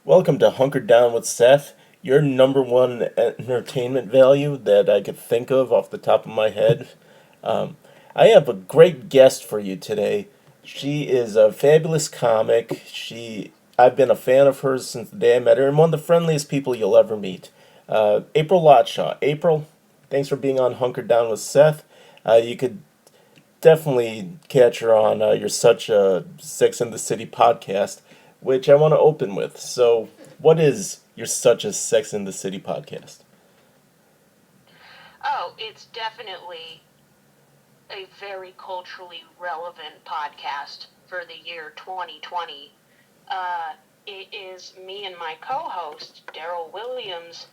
Welcome to Hunkered Down with Seth, your number one entertainment value that I could think of off the top of my head. Um, I have a great guest for you today. She is a fabulous comic. I've been a fan of hers since the day I met her, and one of the friendliest people you'll ever meet. April Lotshaw. April, thanks for being on Hunkered Down with Seth. You could definitely catch her on You're Such a Sex and the City podcast, which I want to open with. So, what is You're Such a Sex and the City podcast? Oh, it's definitely a very culturally relevant podcast for the year 2020. It is me and my co-host, Daryl Williams,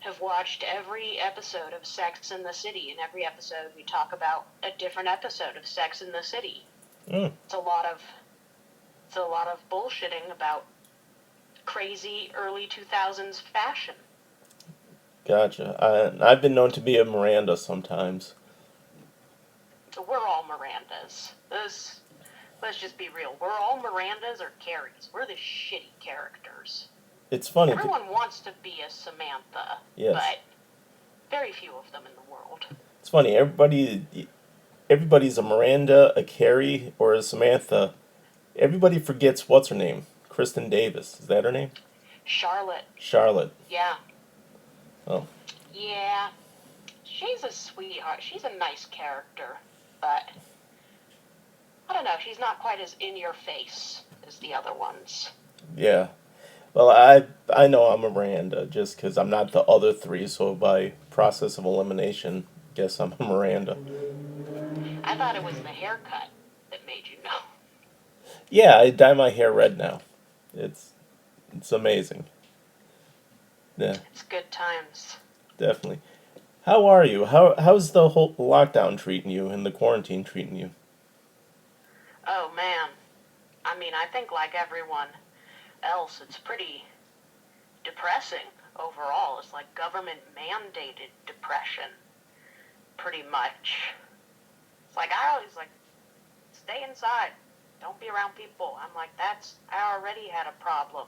have watched every episode of Sex and the City. In every episode, we talk about a different episode of Sex and the City. Mm, It's a lot of bullshitting about crazy early 2000s fashion. gotcha. I've been known to be a Miranda sometimes. We're all Mirandas. Let's just be real. We're all Mirandas or Carries. We're the shitty characters. It's funny. Everyone wants to be a Samantha, Yes. but very few of them in the world. It's funny. Everybody's a Miranda, a Carrie, or a Samantha. Everybody forgets what's her name. Kristen Davis. Is that her name? Charlotte, Charlotte. yeah. Oh. Yeah. She's a sweetheart. She's a nice character, but I don't know. She's not quite as in your face as the other ones. Yeah. Well, I know I'm a Miranda just because I'm not the other three, so by process of elimination, guess I'm a Miranda. I thought it was the haircut that made you know. Yeah, I dye my hair red now. It's it's amazing. Yeah, It's good times. definitely. How are you? How's the whole lockdown treating you and the quarantine treating you? Oh man. I mean, I think like everyone else, it's pretty depressing overall. It's like government mandated depression, pretty much. It's like I always like stay inside, don't be around people. I'm like I already had a problem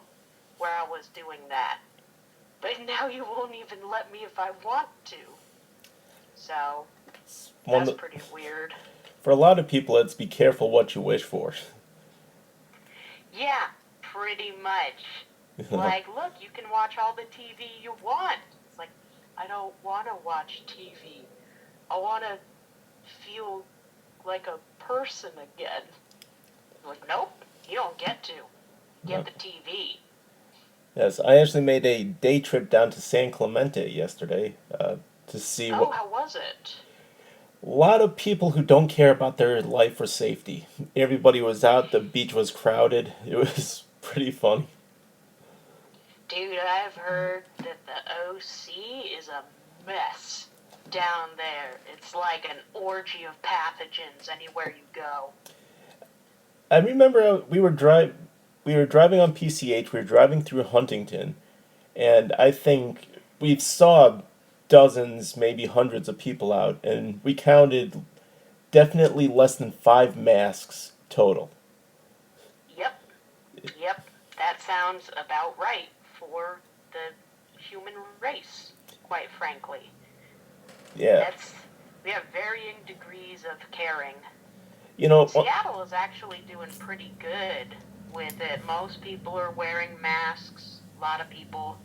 where I was doing that, but now you won't even let me if I want to. So One that's that- pretty weird. for a lot of people, it's be careful what you wish for. Yeah, pretty much. Like, look, you can watch all the TV you want. It's like, I don't want to watch TV. I want to feel like a person again. Like, nope, you don't get to. Get the TV. Yes, I actually made a day trip down to San Clemente yesterday to see Oh, what how was it? a lot of people who don't care about their life or safety. Everybody was out. The beach was crowded. It was pretty funny. Dude, I've heard that the OC is a mess down there. It's like an orgy of pathogens anywhere you go. I remember we were driving on PCH. We were driving through Huntington, and I think we saw dozens, maybe hundreds of people out, and we counted definitely less than 5 masks total. Yep, yep, that sounds about right for the human race, quite frankly. Yeah, That's We have varying degrees of caring. you know, Seattle is actually doing pretty good with it. Most people are wearing masks. A lot of people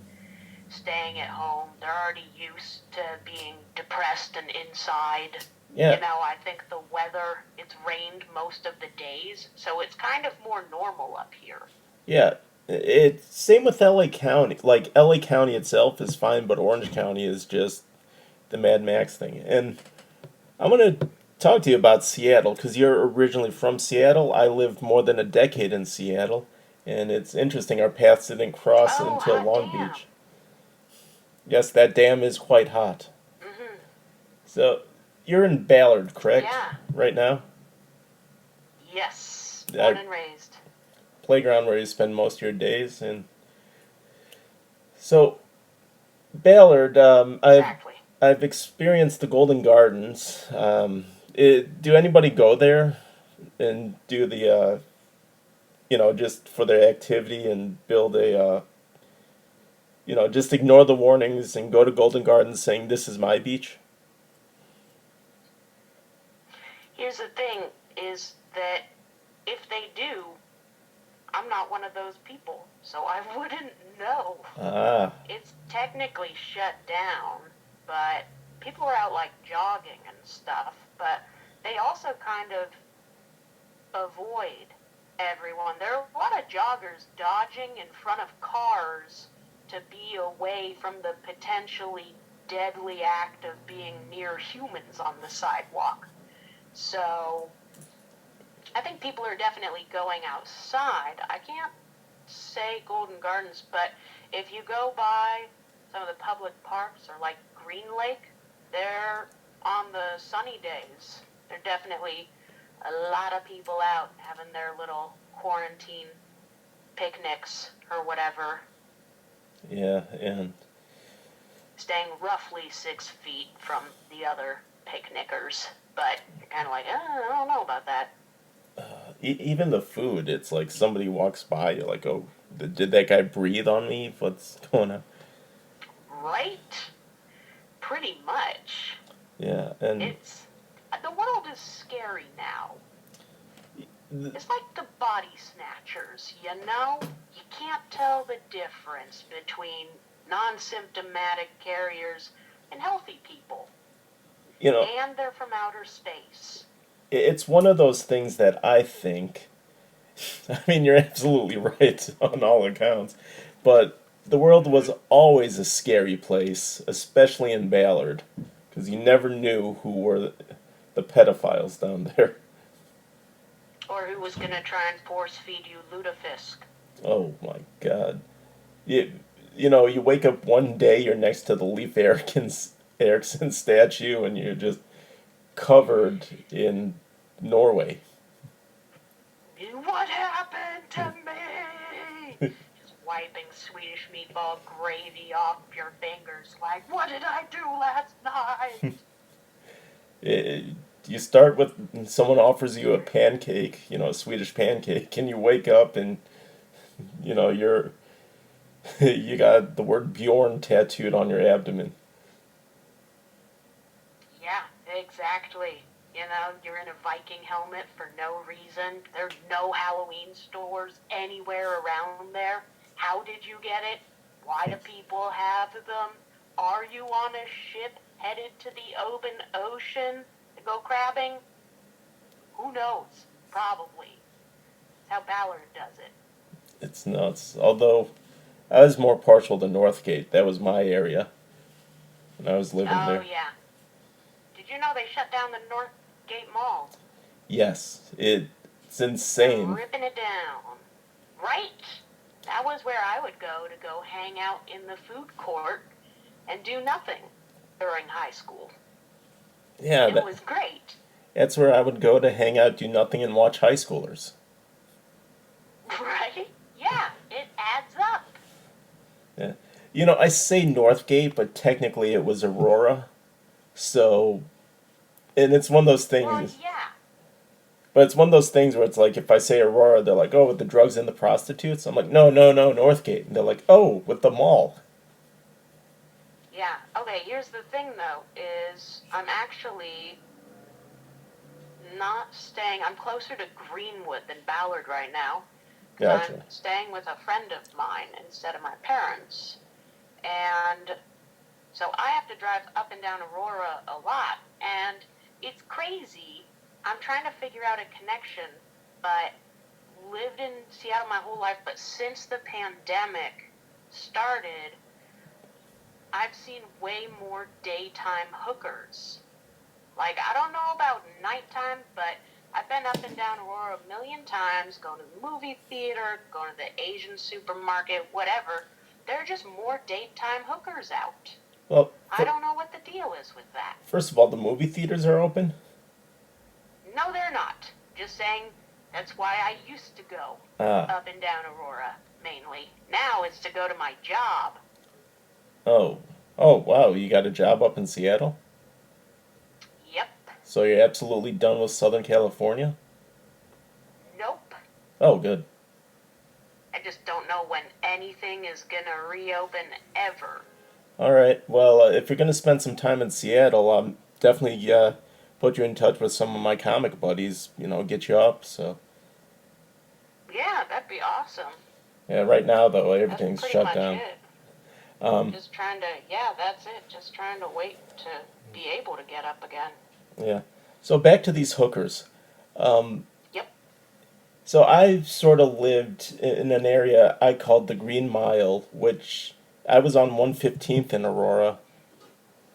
staying at home. They're already used to being depressed and inside. yeah, I think the weather, it's rained most of the days, so it's kind of more normal up here. yeah. It's same with LA County. Like LA County itself is fine, but Orange County is just the Mad Max thing. And I'm gonna talk to you about Seattle because you're originally from Seattle. I lived more than a decade in Seattle, and it's interesting our paths didn't cross Oh, until hot Long damn. Beach. Yes, that dam is quite hot. Mm-hmm. So you're in Ballard, correct? Yeah. Right now, Yes. Yeah. Born and raised. playground where you spend most of your days, and so Ballard. Exactly. I've experienced the Golden Gardens. Do anybody go there and do just for their activity and build just ignore the warnings and go to Golden Gardens saying this is my beach? Here's the thing is that if they do, I'm not one of those people, so I wouldn't know. Ah, It's technically shut down, but people are out like jogging and stuff, but they also kind of avoid everyone. There are a lot of joggers dodging in front of cars to be away from the potentially deadly act of being near humans on the sidewalk. So I think people are definitely going outside. I can't say Golden Gardens, but if you go by some of the public parks or like Green Lake, they're on the sunny days. They're definitely a lot of people out having their little quarantine picnics or whatever, yeah, and staying roughly 6 feet from the other picnickers. But you're kind of like, I don't know about that. even the food, it's like somebody walks by, you're like, oh, did that guy breathe on me? What's going on? Right? Pretty much. Yeah, and It's the world is scary now. th- It's like the body snatchers, you know? You can't tell the difference between non-symptomatic carriers and healthy people. you know, And they're from outer space. it's one of those things that I think. I mean, you're absolutely right on all accounts, but the world was always a scary place, especially in Ballard, because you never knew who were the pedophiles down there. Or who was gonna try and force feed you lutefisk. Oh my God. You wake up one day, you're next to the Erickson statue, and you're just covered in Norway. What happened to me? Just wiping Swedish meatball gravy off your fingers like, what did I do last night? It, you start with someone offers you a pancake, a Swedish pancake, and you wake up and you're you got the word Bjorn tattooed on your abdomen. Yeah, exactly. You know, you're in a Viking helmet for no reason. There's no Halloween stores anywhere around there. How did you get it? Why do people have them? Are you on a ship headed to the open ocean to go crabbing? Who knows? Probably. That's how Ballard does it. It's nuts. Although I was more partial to Northgate. That was my area when I was living Oh, there. yeah. Did you know they shut down the Northgate Mall? Yes, it's They're insane. ripping it down. Right? That was where I would go to go hang out in the food court and do nothing during high school. Yeah, It was great. that's where I would go to hang out, do nothing, and watch high schoolers. Right? Yeah, it adds up. Yeah. I say Northgate, but technically it was Aurora. So, and it's one of those Well, things. yeah. But it's one of those things where it's like if I say Aurora, they're like, "Oh, with the drugs and the prostitutes." I'm like, "No, no, no, Northgate." And they're like, "Oh, with the mall." Yeah. Okay, here's the thing though, is I'm actually not staying. I'm closer to Greenwood than Ballard right now because I'm Gotcha. staying with a friend of mine instead of my parents. And so I have to drive up and down Aurora a lot, and it's crazy. I'm trying to figure out a connection, but lived in Seattle my whole life, but since the pandemic started, I've seen way more daytime hookers. Like, I don't know about nighttime, but I've been up and down Aurora a million times, going to the movie theater, going to the Asian supermarket, whatever. There are just more daytime hookers out. Well, I don't know what the deal is with that. first of all, the movie theaters are open. No, they're not. Just saying that's why I used to go Ah, up and down Aurora, mainly. Now it's to go to my job. oh, oh, wow! You got a job up in Seattle, Yep. so you're absolutely done with Southern California. Nope. Oh, good. just don't know when anything is gonna reopen ever. All right. Well, if you're gonna spend some time in Seattle, definitely put you in touch with some of my comic buddies. Get you up. So Yeah, that'd be awesome. yeah. Right now, though, That's everything's pretty shut much down. it. Um, Just trying to, yeah, that's it. Just trying to wait to be able to get up again. yeah. So back to these hookers. Um, Yep. so I sort of lived in an area I called the Green Mile, which I was on 115th in Aurora,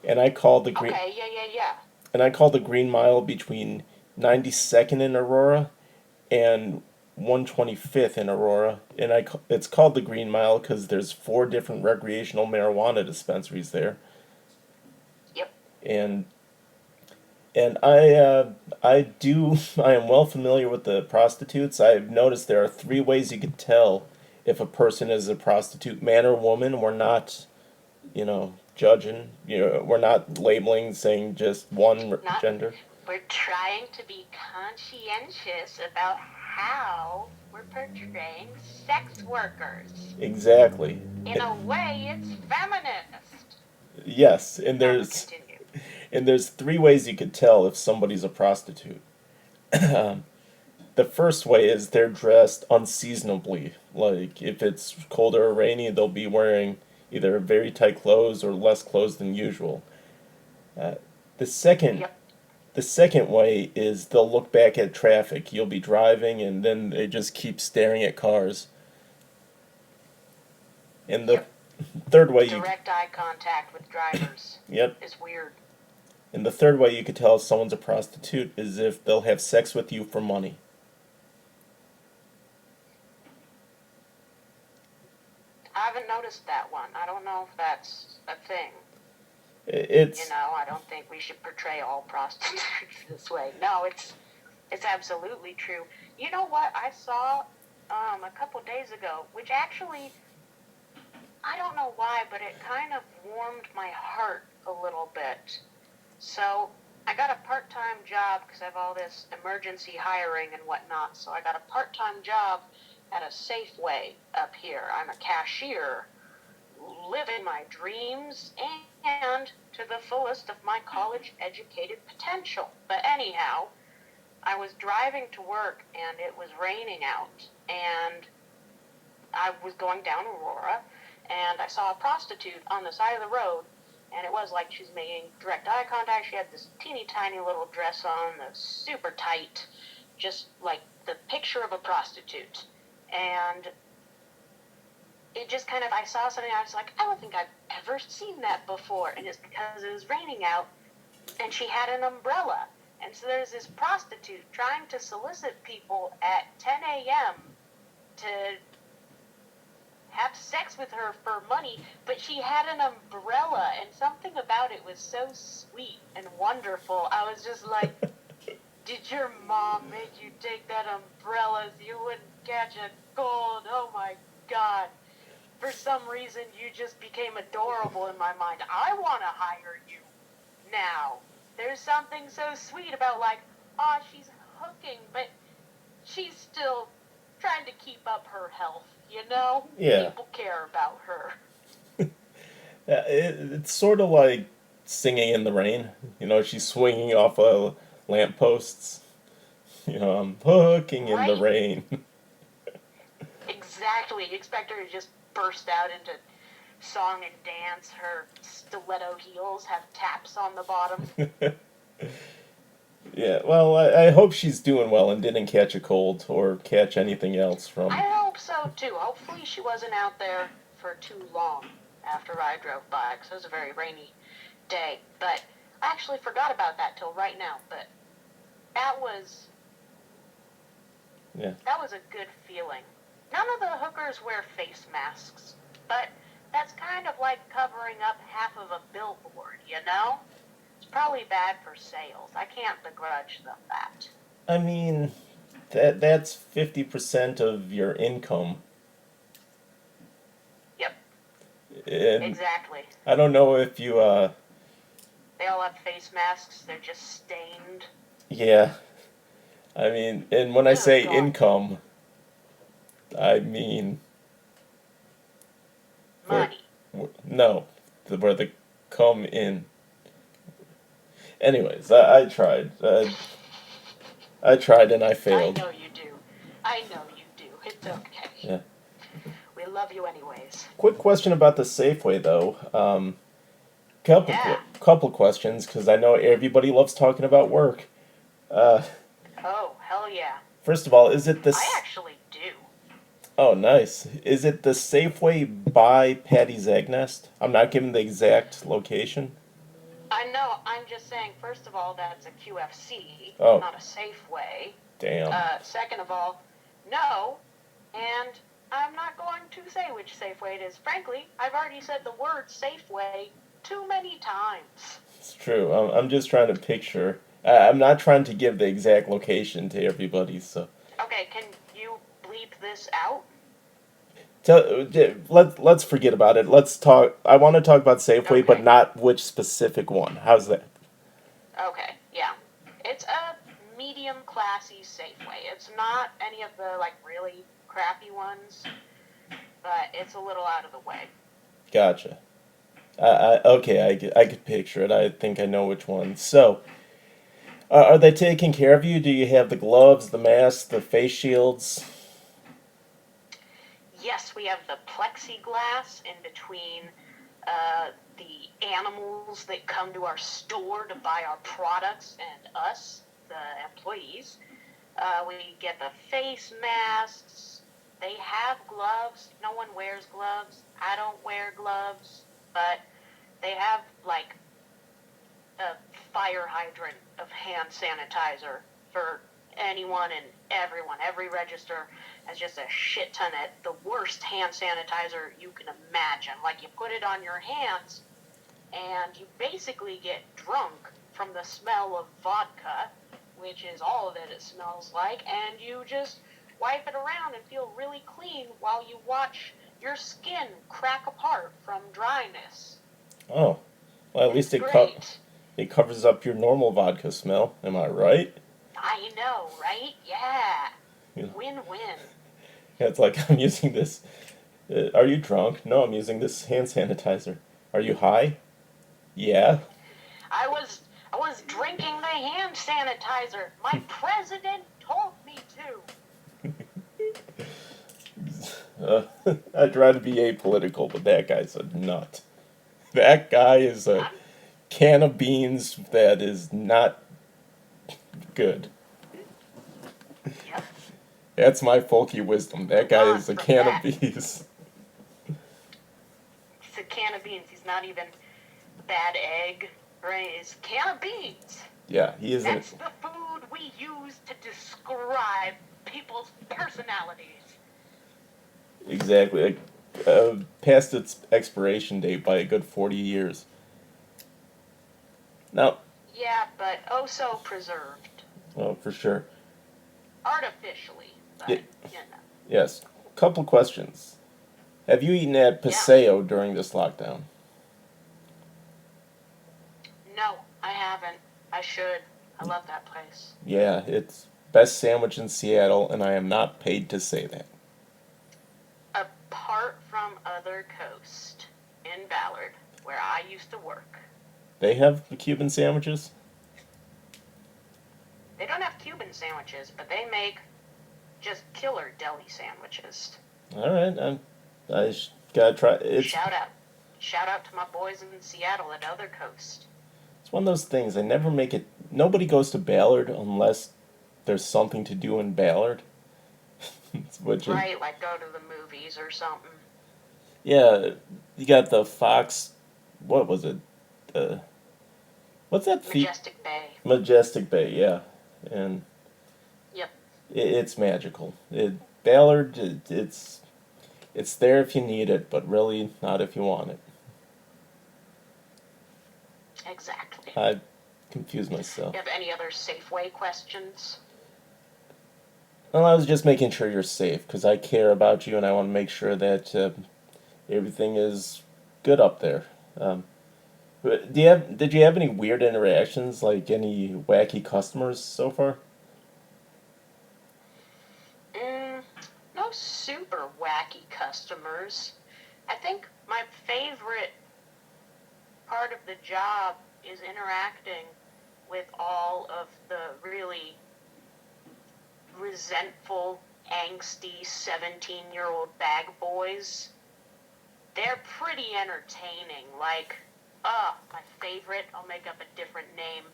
and Okay, yeah, yeah, yeah. I called the Green Mile between 92nd in Aurora and 125th in Aurora, and it's called the Green Mile because there's four different recreational marijuana dispensaries there, Yep. and and I am well familiar with the prostitutes. I've noticed there are three ways you could tell if a person is a prostitute, man or woman. We're not, judging. We're not labeling, saying just one Not, gender. we're trying to be conscientious about how we're portraying sex workers. Exactly. In a way, it's feminist. Yes, No, but continue. and there's three ways you could tell if somebody's a prostitute. The first way is they're dressed unseasonably. Like if it's cold or rainy, they'll be wearing either very tight clothes or less clothes than usual. Uh, the second Yep. the second way is they'll look back at traffic. You'll be driving and then they just keep staring at cars. And the Yep. third way you Direct eye contact with drivers yep. is weird. And the third way you could tell if someone's a prostitute is if they'll have sex with you for money. I haven't noticed that one. I don't know if that's a thing. It's I don't think we should portray all prostitutes this way. No, it's absolutely true. You know what I saw a couple days ago, which actually I don't know why, but it kind of warmed my heart a little bit. So I got a part-time job because I have all this emergency hiring and whatnot. So I got a part-time job at a Safeway up here. I'm a cashier, living my dreams and to the fullest of my college-educated potential. But anyhow, I was driving to work and it was raining out, and I was going down Aurora, and I saw a prostitute on the side of the road, and it was like she was making direct eye contact. She had this teeny tiny little dress on that was super tight, just like the picture of a prostitute. And it just kind of, I saw something, I was like, I don't think I've ever seen that before. And it's because it was raining out, and she had an umbrella. And so there's this prostitute trying to solicit people at 10 a.m. to have sex with her for money, but she had an umbrella, and something about it was so sweet and wonderful. I was just like, did your mom make you take that umbrella so you wouldn't catch a cold? Oh my God. For some reason, you just became adorable in my mind. I want to hire you now. There's something so sweet about, like, she's hooking, but she's still trying to keep up her health, you know? yeah. People care about her. It's sort of like singing in the rain. She's swinging off of lampposts. I'm hooking in the Right. rain. Exactly. You expect her to just burst out into song and dance. Her stiletto heels have taps on the bottom. Yeah, well, I hope she's doing well and didn't catch a cold or catch anything else I from. hope so too. Hopefully she wasn't out there for too long after I drove by, because it was a very rainy day. But I actually forgot about that till right now. But that was Yeah. that was a good feeling. None of the hookers wear face masks, but that's kind of like covering up half of a billboard, you know? It's probably bad for sales. I can't begrudge them that. I mean, that's 50% of your income. Yep, And exactly. I don't know if you, They all have face masks. They're just stained. yeah. I mean, and when I Good say God. income, I mean No, where they come in. Anyways, I tried. I tried and I I failed. know you do. I know you do. It's okay. Yeah. We love you anyways. Quick question about the Safeway though. Yeah. Couple questions because I know everybody loves talking about work. Uh, Oh, hell yeah. First of all, is it I this? actually do. Oh, nice. Is it the Safeway by Patty's Egg Nest? I'm not giving the exact location. I know. I'm just saying, first of all, that's a QFC, Oh, not a Safeway. damn. Second of all, no. And I'm not going to say which Safeway it is. Frankly, I've already said the word Safeway too many times. It's true. I'm just trying to picture. I'm not trying to give the exact location to everybody. So Okay, can you bleep this out? let's forget about it. Let's talk. I want to talk about Safeway, but Okay. not which specific one. How's that? Okay, yeah. It's a medium classy Safeway. It's not any of the like really crappy ones, but it's a little out of the way. Gotcha. Okay, I could picture it. I think I know which one. So, are they taking care of you? Do you have the gloves, the masks, the face shields? Yes, we have the plexiglass in between the animals that come to our store to buy our products and us, the employees. We get the face masks. They have gloves. No one wears gloves. I don't wear gloves, but they have like a fire hydrant of hand sanitizer for anyone and everyone. Every register has just a shit ton of the worst hand sanitizer you can imagine. Like you put it on your hands and you basically get drunk from the smell of vodka, which is all that it smells like, and you just wipe it around and feel really clean while you watch your skin crack apart from dryness. Oh, well, at least It's great. it covers up your normal vodka smell. Am I right? I know, right? Yeah. Yeah. Win-win. Yeah, it's like I'm using this. Are you drunk? No, I'm using this hand sanitizer. Are you high? Yeah. I was I was drinking the hand sanitizer. My president told me Uh, I try to be apolitical, but that guy's a nut. That guy is to. a can of beans that is not good. Yep. That's my folky wisdom. That Move guy on is a from can of that. beans. He's a can of beans. He's not even a bad egg, right? He's a can of beans. Yeah, he isn't. That's the food we use to describe people's personalities. Exactly. Like, past its expiration date by a good 40 years. Now, Yeah, but oh so preserved. well, for sure. Artificially, but Yeah, you know. yes. Couple questions. Have you eaten at Yeah. Paseo during this lockdown? No, I haven't. I should. I love that place. Yeah, it's best sandwich in Seattle, and I am not paid to say that. Apart from Other Coast in Ballard, where I used to work, They have Cuban sandwiches? they don't have Cuban sandwiches, but they make just killer deli sandwiches. All right, gotta try. Shout out. Shout out to my boys in Seattle at Other Coast. It's one of those things. I never make it. Nobody goes to Ballard unless there's something to do in Ballard. Which is, Right, like go to the movies or something. yeah, you got the Fox. What was it? The what's that? Majestic Bay. Majestic Bay. Yeah, and Yep, it's magical. Ballard. It's there if you need it, but really not if you want it. exactly. I confuse myself. You have any other Safeway questions? Well, I was just making sure you're safe because I care about you and I want to make sure that everything is good up there. But did you have any weird interactions, like any wacky customers so far? Mm, no super wacky customers. I think my favorite part of the job is interacting with all of the really resentful, angsty 17-year-old bag boys. They're pretty entertaining. Like, my favorite, I'll make up a different name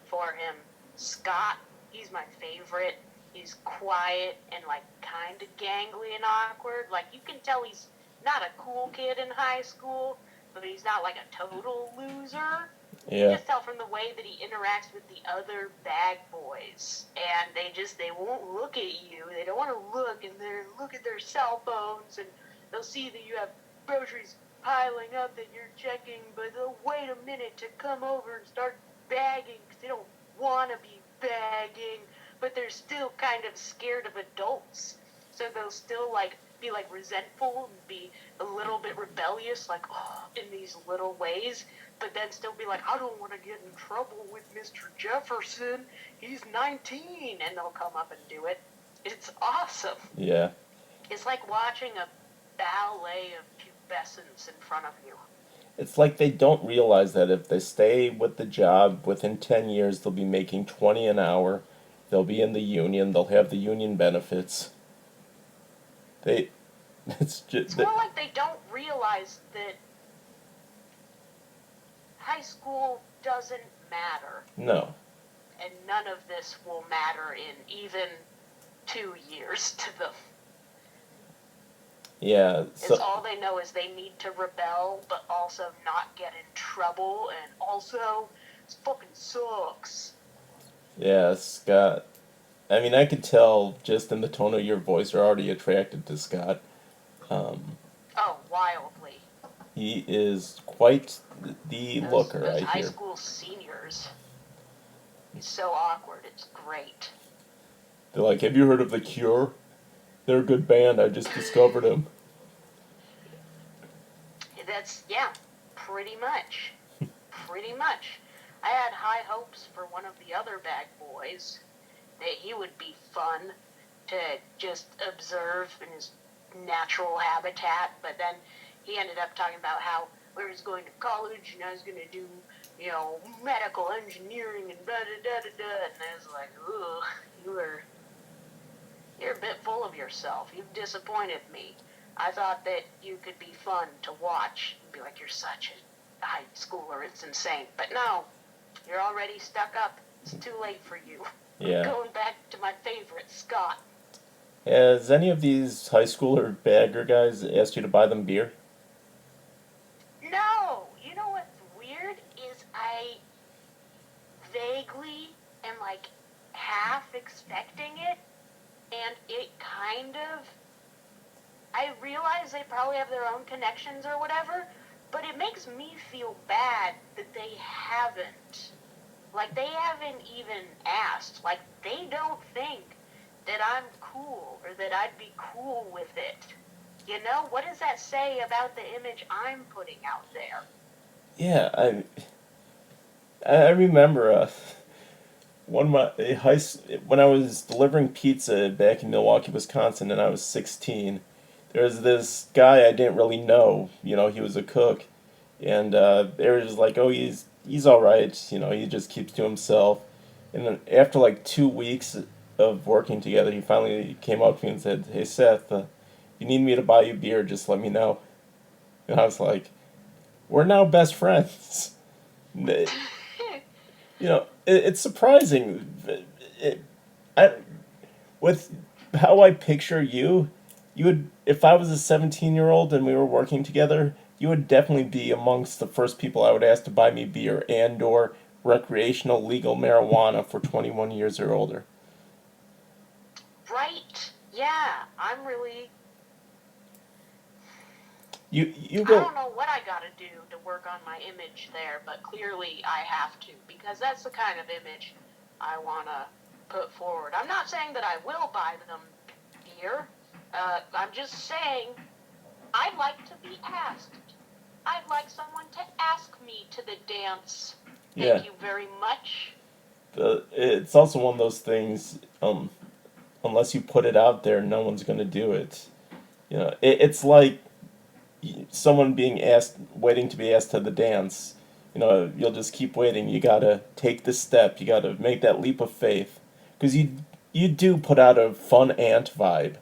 for him. Scott, he's my favorite. He's quiet and, like, kind of gangly and awkward. Like, you can tell he's not a cool kid in high school, but he's not, like, a total loser. You can Yeah. just tell from the way that he interacts with the other bag boys. And they won't look at you. They don't want to look, and they look at their cell phones, and they'll see that you have groceries piling up that you're checking, but they'll wait a minute to come over and start bagging because they don't want to be bagging, but they're still kind of scared of adults. So they'll still like be like resentful and be a little bit rebellious, like in these little ways, but then still be like, I don't want to get in trouble with Mr. Jefferson. He's 19, and they'll come up and do it. It's awesome. Yeah. It's like watching a ballet of pubescence in front of you. It's like they don't realize that if they stay with the job, within 10 years they'll be making 20 an hour. They'll be in the union. They'll have the union benefits. They, it's It's just, more like they don't realize that high school doesn't matter, no. and none of this will matter in even 2 years to them. Yeah. It's So, all they know is they need to rebel, but also not get in trouble, and also, it fucking sucks. yeah, Scott. I mean, I could tell just in the tone of your voice you're already attracted to Scott. Um, Oh, wildly. he is quite the looker, Those I high hear. school seniors. He's so awkward, it's great. They're like, have you heard of The Cure? They're a good band. I just discovered them. Yeah, pretty much. Pretty much. I had high hopes for one of the other bag boys, that he would be fun to just observe in his natural habitat, but then he ended up talking about how where he's going to college and I was going to do, medical engineering and da da da da da, and I was like, ooh, you're a bit full of yourself. You've disappointed me. I thought that you could be fun to watch and be like, you're such a high schooler, it's insane. But no, you're already stuck up. It's too late for you. Yeah. Going back to my favorite, Scott. Has any of these high schooler bagger guys asked you to buy them beer? No, you know what's weird is I vaguely am like half expecting it, and it kind of, I realize they probably have their own connections or whatever, but it makes me feel bad that they haven't. Like, they haven't even asked. Like, they don't think that I'm cool or that I'd be cool with it. You know, what does that say about the image I'm putting out there? Yeah, I remember one of my when I was delivering pizza back in Milwaukee, Wisconsin, and I was 16. There was this guy I didn't really know. He was a cook, and they were just like, "Oh, he's all right. He just keeps to himself." And then after like 2 weeks of working together, he finally came up to me and said, "Hey Seth, you need me to buy you beer? Just let me know." And I was like, "We're now best friends." It's surprising. I, with how I picture you, you would, if I was a 17-year-old and we were working together, you would definitely be amongst the first people I would ask to buy me beer and or recreational legal marijuana for 21 years or older. Right. Yeah, I'm really, You I go. don't know what I gotta do to work on my image there, but clearly I have to, because that's the kind of image I wanna put forward. I'm not saying that I will buy them beer. I'm just saying I'd like to be asked. I'd like someone to ask me to the dance. Yeah. Thank you very much. It's also one of those things. Unless you put it out there, no one's gonna do it. It's like someone being asked, waiting to be asked to the dance. you'll just keep waiting. You gotta take the step. You gotta make that leap of faith, because you do put out a fun ant vibe.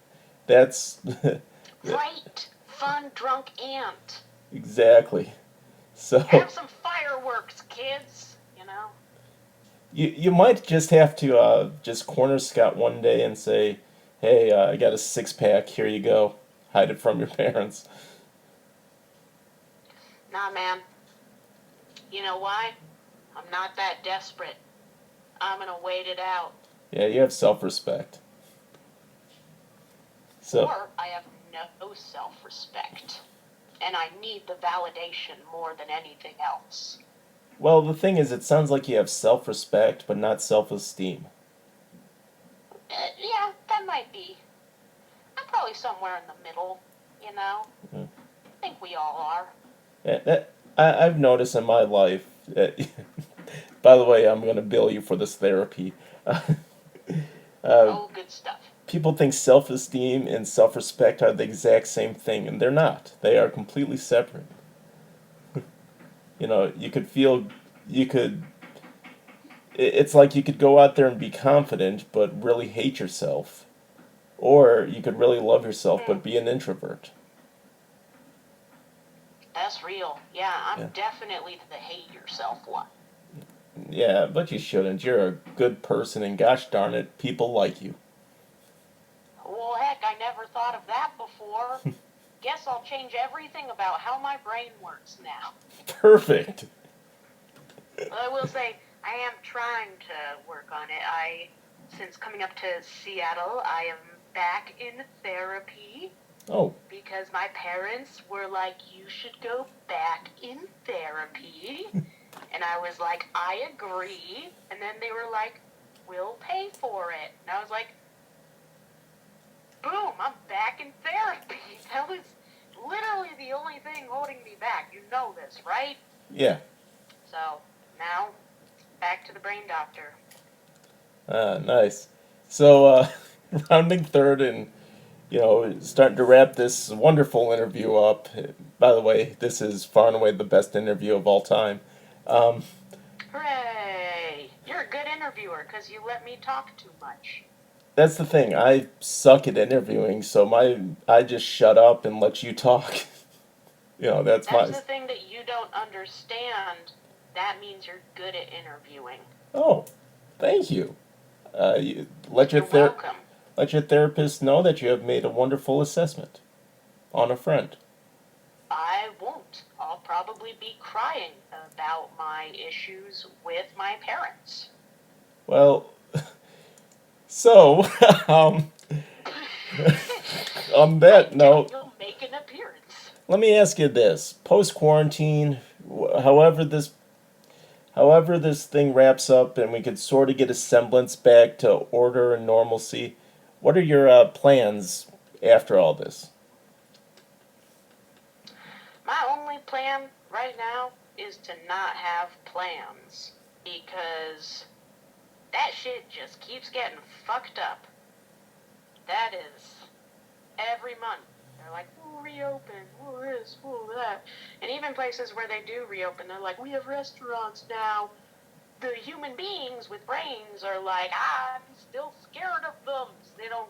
That's Right. Fun, drunk ant. exactly. So Have some fireworks, kids. You know? you might just have to just corner scout one day and say, "Hey, I got a 6 pack. Here you go. Hide it from your parents." Nah, man. You know why? I'm not that desperate. I'm gonna wait it out. Yeah, you have self-respect. So, Or I have no self respect. And I need the validation more than anything else. well, the thing is, it sounds like you have self-respect, but not self-esteem. Yeah, that might be. I'm probably somewhere in the middle, you know? Mm. I think we all are. I've noticed in my life that, by the way, I'm going to bill you for this therapy. Uh, Oh, good stuff. People think self esteem and self respect are the exact same thing, and they're not. They are completely separate. You could feel, you could, it's like you could go out there and be confident, but really hate yourself. Or you could really love yourself, Hmm, but be an introvert. that's real. Yeah, I'm Yeah. definitely the hate yourself one. Yeah, but you shouldn't. You're a good person, and gosh darn it, people like you. Well, heck, I never thought of that before. Guess I'll change everything about how my brain works now. Perfect. Well, I will say, I am trying to work on it. Since coming up to Seattle, I am back in therapy Oh, because my parents were like, you should go back in therapy. And I was like, I agree. And then they were like, we'll pay for it. And I was like, boom, I'm back in therapy. That was literally the only thing holding me back. You know this, right? yeah. So now, back to the brain doctor. Ah, nice. So, rounding third and, starting to wrap this wonderful interview up. By the way, this is far and away the best interview of all time. Um, Hooray! You're a good interviewer because you let me talk too much. that's the thing. I suck at interviewing, so I just shut up and let you talk. That's That's my. the thing that you don't understand. That means you're good at interviewing. Oh, thank you. Let your You're welcome. let your therapist know that you have made a wonderful assessment on a friend. I won't. I'll probably be crying about my issues with my parents. Well, so um, on I that doubt note, you'll make an appearance. let me ask you this: post quarantine, however this thing wraps up, and we could sort of get a semblance back to order and normalcy. What are your plans after all this? My only plan right now is to not have plans because that shit just keeps getting fucked up. That is every month. They're like, we'll reopen, we'll this, we'll that. And even places where they do reopen, they're like, we have restaurants now. The human beings with brains are like, I'm still scared of them. They don't,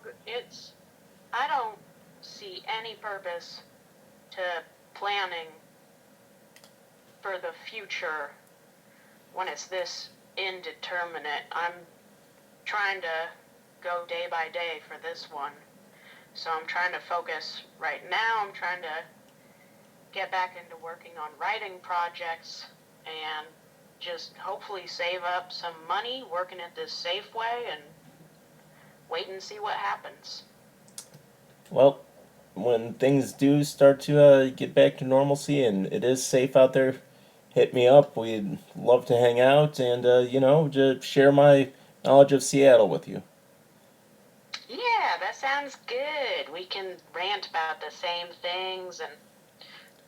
I don't see any purpose to planning for the future when it's this indeterminate. I'm trying to go day by day for this one. So I'm trying to focus right now. I'm trying to get back into working on writing projects and just hopefully save up some money working at this Safeway and wait and see what happens. Well, when things do start to get back to normalcy and it is safe out there, hit me up. We'd love to hang out and, just share my knowledge of Seattle with you. Yeah, that sounds good. We can rant about the same things and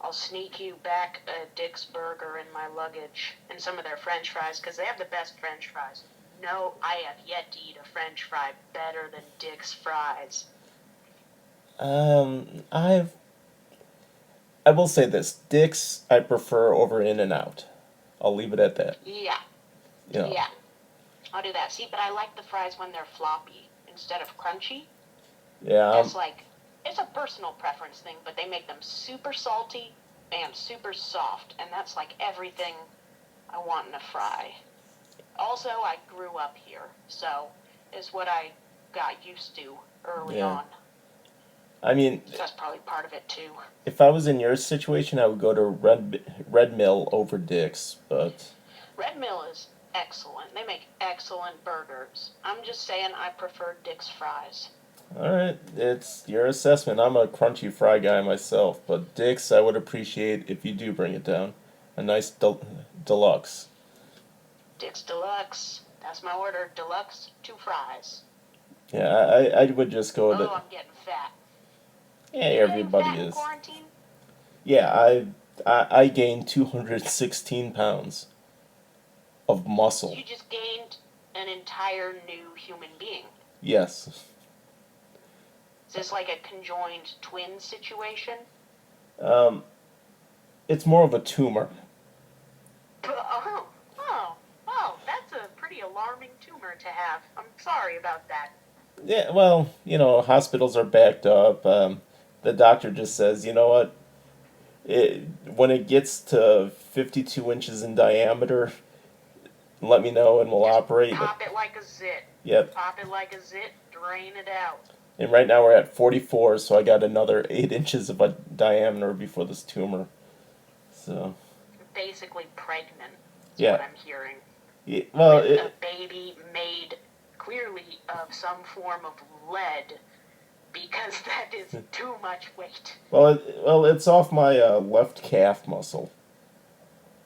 I'll sneak you back a Dick's Burger in my luggage and some of their French fries because they have the best French fries. No, I have yet to eat a French fry better than Dick's fries. Um, I've I will say this: Dick's I prefer over In and Out. I'll leave it at that. Yeah, You know. yeah. I'll do that. See, but I like the fries when they're floppy instead of crunchy. Yeah. That's like, it's a personal preference thing, but they make them super salty and super soft, and that's like everything I want in a fry. Also, I grew up here, so it's what I got used to early Yeah. on. I mean, So that's probably part of it too. if I was in your situation, I would go to Red Mill over Dick's, but Red Mill is excellent. They make excellent burgers. I'm just saying I prefer Dick's fries. all right, it's your assessment. I'm a crunchy fry guy myself, but Dick's I would appreciate if you do bring it down. A nice deluxe. Dick's Deluxe. That's my order. Deluxe, 2 fries. Yeah, I would just go Oh, to. I'm getting fat. Yeah, You getting everybody fat in is. quarantine? Yeah, I gained 216 pounds of muscle. You just gained an entire new human being. Yes. Is this like a conjoined twin situation? Um, it's more of a tumor. Oh, that's a pretty alarming tumor to have. I'm sorry about that. Yeah, well, hospitals are backed up. The doctor just says, you know what? When it gets to 52 inches in diameter, let me know and we'll Just operate. pop it like a zit. Yep. Pop it like a zit, drain it out. And right now we're at 44, so I got another 8 inches of a diameter before this tumor. So. Basically pregnant, is Yeah. what I'm hearing. Yeah, well, With a baby made clearly of some form of lead, because that is too much weight. well, it's off my left calf muscle.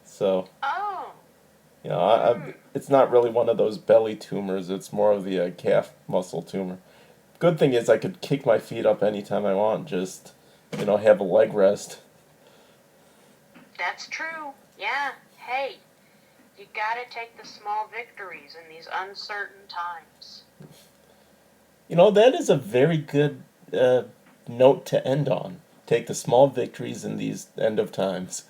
So, Oh. it's not really one of those belly tumors. It's more of the calf muscle tumor. Good thing is I could kick my feet up anytime I want. Just, have a leg rest. That's true. Yeah. Hey, you gotta take the small victories in these uncertain times. That is a very good note to end on. Take the small victories in these end of times.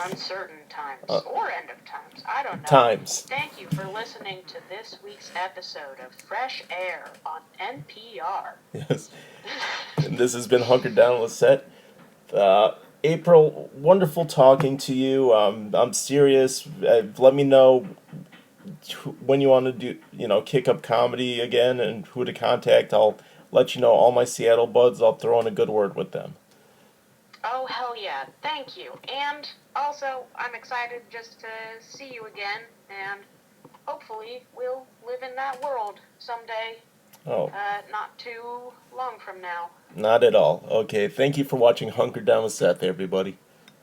Uncertain times. Or end of times. I don't know. Times. Thank you for listening to this week's episode of Fresh Air on NPR. Yes. And this has been Hunkered Down with Seth. April, wonderful talking to you. I'm serious. Let me know when you want to do, kick up comedy again and who to contact. I'll let you know all my Seattle buds. I'll throw in a good word with them. Oh, hell yeah. Thank you. And also, I'm excited just to see you again, and hopefully we'll live in that world someday. Oh. Not too long from now. Not at all. Okay, thank you for watching Hunkered Down with Seth, everybody.